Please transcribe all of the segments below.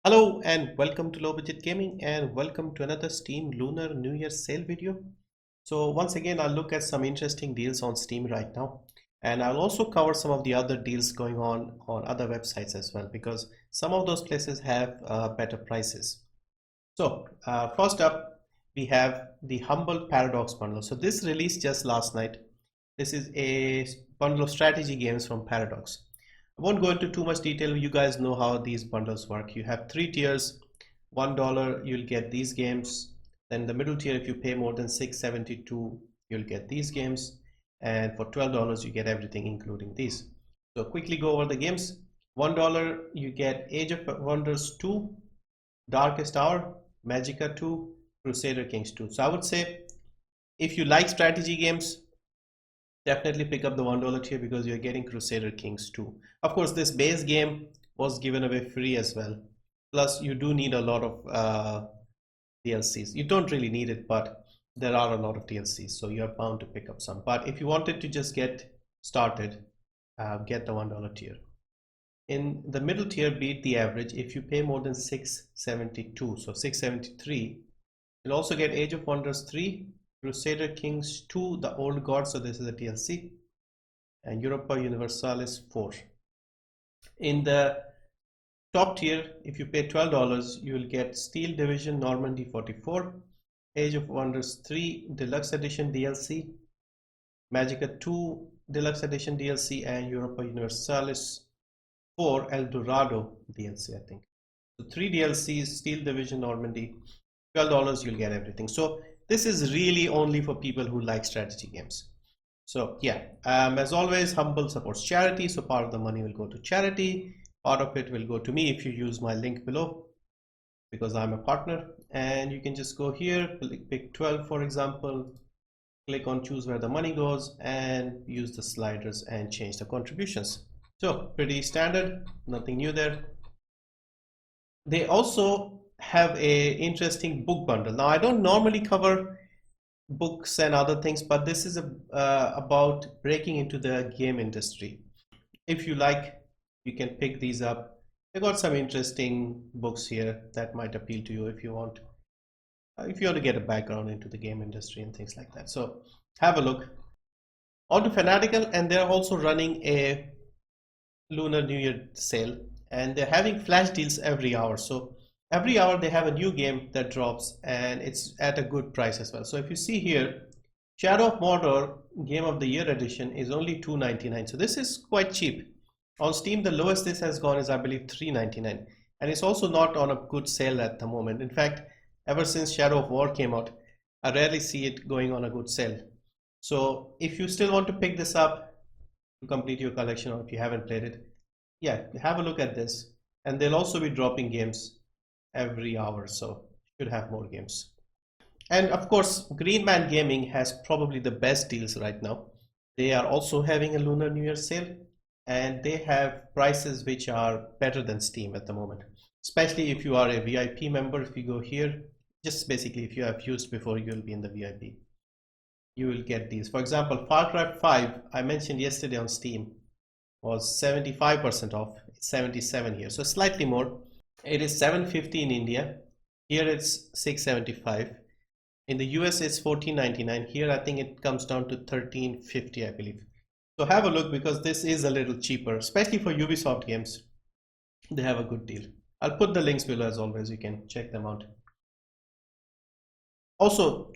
Hello and welcome to Low Budget Gaming and welcome to another Steam Lunar New Year sale video. So once again, I'll look at some interesting deals on Steam right now, and I'll also cover some of the other deals going on other websites as well, because some of those places have better prices. So first up, we have the Humble Paradox bundle. So this released just last night. This is a bundle of strategy games from Paradox. I won't go into too much detail. You guys know how these bundles work. You have three tiers. $1 you'll get these games. Then the middle tier, if you pay more than $6.72, you'll get these games. And for $12 you get everything including these. So quickly go over the games. $1 you get Age of Wonders 2, Darkest Hour, Magicka 2, Crusader Kings 2. So I would say if you like strategy games, definitely pick up the $1 tier because you're getting Crusader Kings 2. Of course, this base game was given away free as well. Plus, you do need a lot of DLCs. You don't really need it, but there are a lot of DLCs, so you're bound to pick up some. But if you wanted to just get started, get the $1 tier. In the middle tier, beat the average. If you pay more than $6.72, so $6.73, you'll also get Age of Wonders 3, Crusader Kings 2, The Old Gods, so this is a DLC, and Europa Universalis 4. In the top tier, if you pay $12, you will get Steel Division Normandy 44, Age of Wonders 3 Deluxe Edition DLC, Magicka 2 Deluxe Edition DLC, and Europa Universalis 4 El Dorado DLC, I think. So 3 DLCs, Steel Division Normandy, $12 you'll get everything. So this is really only for people who like strategy games. So yeah, as always, Humble supports charity, so part of the money will go to charity. Part of it will go to me if you use my link below, because I'm a partner. And you can just go here, pick 12 for example, click on choose where the money goes, and use the sliders and change the contributions. So pretty standard, nothing new there. They also have a interesting book bundle. Now I don't normally cover books and other things, but this is about breaking into the game industry. If you like, you can pick these up. They got some interesting books here that might appeal to you if you want to get a background into the game industry and things like that. So have a look. On to Fanatical, and they're also running a Lunar New Year sale, and they're having flash deals every hour. So every hour they have a new game that drops, and it's at a good price as well. So if you see here, Shadow of Mordor Game of the Year edition is only $2.99. So this is quite cheap. On Steam, the lowest this has gone is, I believe, $3.99, and it's also not on a good sale at the moment. In fact, ever since Shadow of War came out, I rarely see it going on a good sale. So if you still want to pick this up to complete your collection, or if you haven't played it, yeah, have a look at this. And they'll also be dropping games every hour, so should have more games. And of course, Green Man Gaming has probably the best deals right now. They are also having a Lunar New Year sale, and they have prices which are better than Steam at the moment. Especially if you are a VIP member, if you go here, just basically if you have used before, you'll be in the VIP. You will get these. For example, Far Cry 5, I mentioned yesterday on Steam, was 75% off. It's 77 here, so slightly more. It is 750 in India. Here it's 675. In the US it's 14.99. Here I think it comes down to 13.50, I believe. So have a look, because this is a little cheaper, especially for Ubisoft games. They have a good deal. I'll put the links below as always. You can check them out. Also,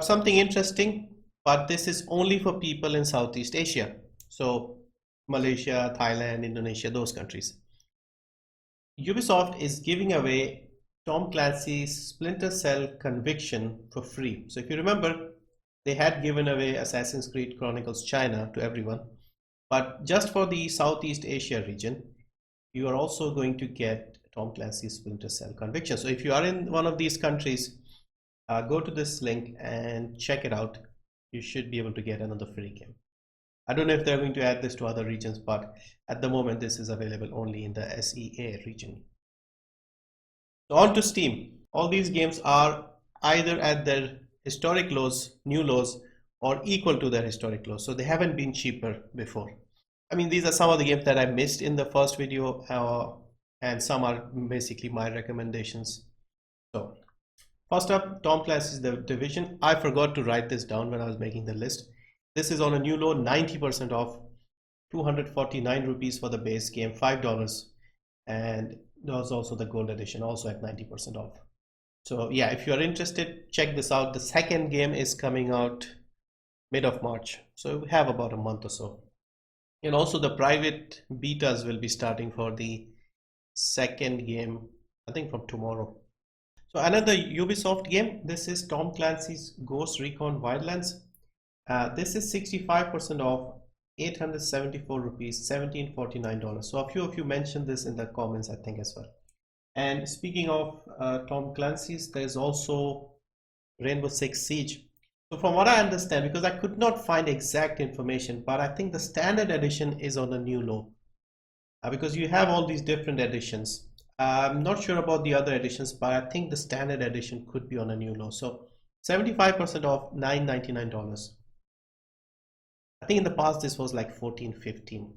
something interesting, but this is only for people in Southeast Asia. So Malaysia, Thailand, Indonesia, those countries. Ubisoft is giving away Tom Clancy's Splinter Cell Conviction for free. So if you remember, they had given away Assassin's Creed Chronicles China to everyone, but just for the Southeast Asia region, you are also going to get Tom Clancy's Splinter Cell Conviction. So if you are in one of these countries, go to this link and check it out. You should be able to get another free game. I don't know if they're going to add this to other regions, but at the moment this is available only in the SEA region. So on to Steam. All these games are either at their historic lows, new lows, or equal to their historic lows. So they haven't been cheaper before. I mean, these are some of the games that I missed in the first video, and some are basically my recommendations. So first up, Tom Clancy's The Division. I forgot to write this down when I was making the list. This is on a new low, 90% off, 249 rupees for the base game, $5. And there's also the gold edition, also at 90% off. So yeah, if you're interested, check this out. The second game is coming out mid of March. So we have about a month or so. And also the private betas will be starting for the second game, I think from tomorrow. So another Ubisoft game, this is Tom Clancy's Ghost Recon Wildlands. This is 65% off, 874 rupees, $1749. So a few of you mentioned this in the comments, I think, as well. And speaking of Tom Clancy's, there's also Rainbow Six Siege. So from what I understand, because I could not find exact information, but I think the standard edition is on a new low, because you have all these different editions. I'm not sure about the other editions, but I think the standard edition could be on a new low. So 75% off, $999. I think in the past this was like 14, 15.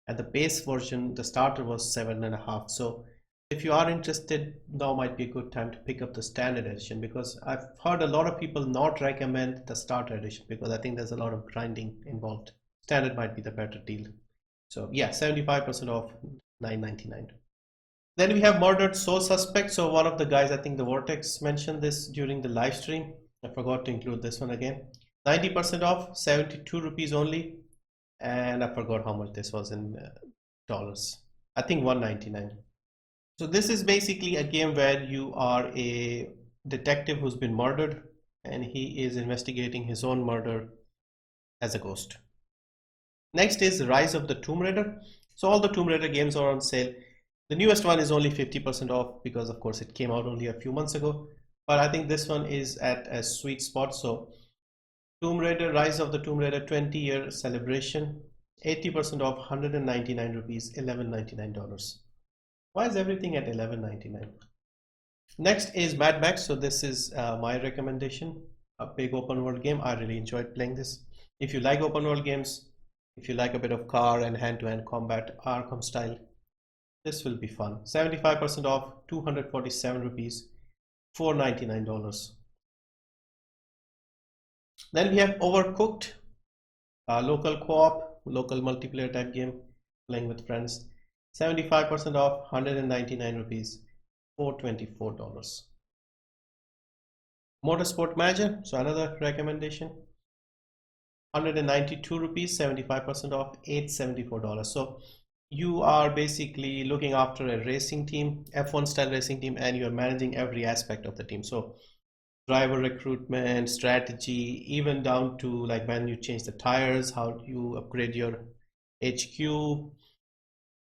And the base version, the starter was 7.5. So if you are interested, now might be a good time to pick up the standard edition, because I've heard a lot of people not recommend the starter edition because I think there's a lot of grinding involved. Standard might be the better deal. So yeah, 75% off, $9.99. Then we have Murdered Soul Suspect. So one of the guys, I think the Vortex, mentioned this during the live stream. I forgot to include this one again. 90% off, 72 rupees only. And I forgot how much this was in dollars. I think 199. So this is basically a game where you are a detective who's been murdered and he is investigating his own murder as a ghost. Next is Rise of the Tomb Raider. So all the Tomb Raider games are on sale. The newest one is only 50% off because of course it came out only a few months ago. But I think this one is at a sweet spot. So Tomb Raider, Rise of the Tomb Raider 20-year celebration, 80% off, 199 rupees, $11.99. Why is everything at $11.99? Next is Mad Max. So this is my recommendation, a big open world game. I really enjoyed playing this. If you like open world games, if you like a bit of car and hand-to-hand combat, Arkham style, this will be fun. 75% off, 247 rupees, $499. Then we have Overcooked, local co-op, local multiplayer type game, playing with friends. 75% off, 199 rupees, $424. Motorsport Manager, so another recommendation, 192 rupees, 75% off, $874. So you are basically looking after a racing team, F1 style racing team, and you're managing every aspect of the team. So driver recruitment, strategy, even down to like when you change the tires, how you upgrade your HQ,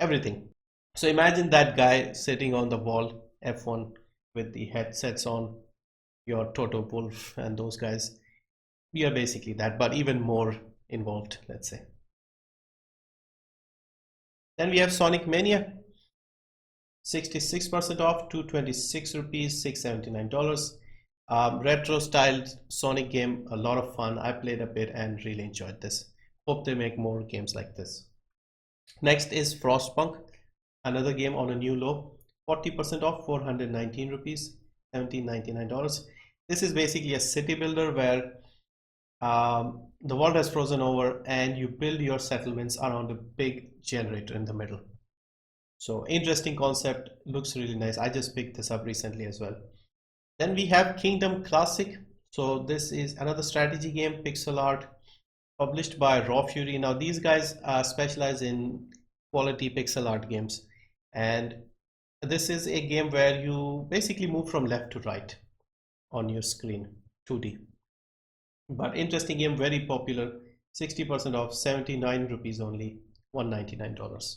everything. So imagine that guy sitting on the wall, F1, with the headsets on, your Toto Wolff and those guys. We are basically that, but even more involved, let's say. Then we have Sonic Mania, 66% off, 226 rupees, $679. Retro styled Sonic game, a lot of fun. I played a bit and really enjoyed this. Hope they make more games like this. Next is Frostpunk, another game on a new low, 40% off, 419 rupees, $17.99. This is basically a city builder where the world has frozen over and you build your settlements around a big generator in the middle. So interesting concept, looks really nice. I just picked this up recently as well. Then we have Kingdom Classic. So this is another strategy game, pixel art, published by Raw Fury. Now these guys specialize in quality pixel art games, and this is a game where you basically move from left to right on your screen, 2D. But interesting game, very popular, 60% off, 79 rupees only, $199.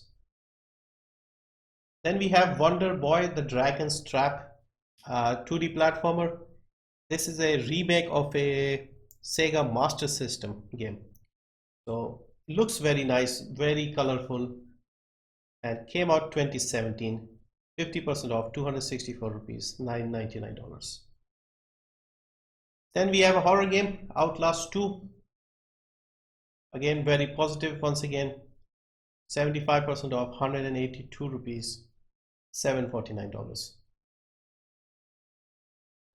Then we have Wonder Boy, the Dragon's Trap, 2D platformer. This is a remake of a Sega Master System game. So looks very nice, very colorful, and came out 2017, 50% off, 264 rupees, $999. Then we have a horror game, Outlast 2. Again, very positive once again, 75% off, 182 rupees, $749.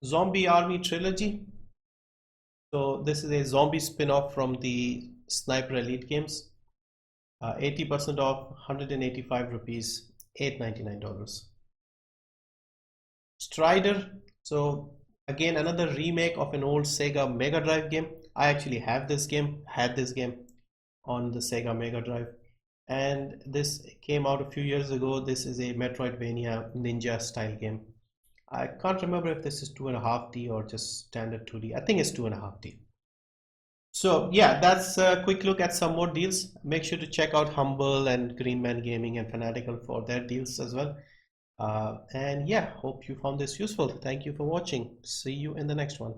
Zombie Army Trilogy. So this is a zombie spin-off from the Sniper Elite games. 80% off, 185 rupees, $899. Strider. So again, another remake of an old Sega Mega Drive game. I actually had this game on the Sega Mega Drive, and this came out a few years ago. This is a Metroidvania ninja style game. I can't remember if this is 2.5D or just standard 2D. I think it's 2.5D. So yeah, that's a quick look at some more deals. Make sure to check out Humble and Greenman Gaming and Fanatical for their deals as well. And yeah, hope you found this useful. Thank you for watching. See you in the next one.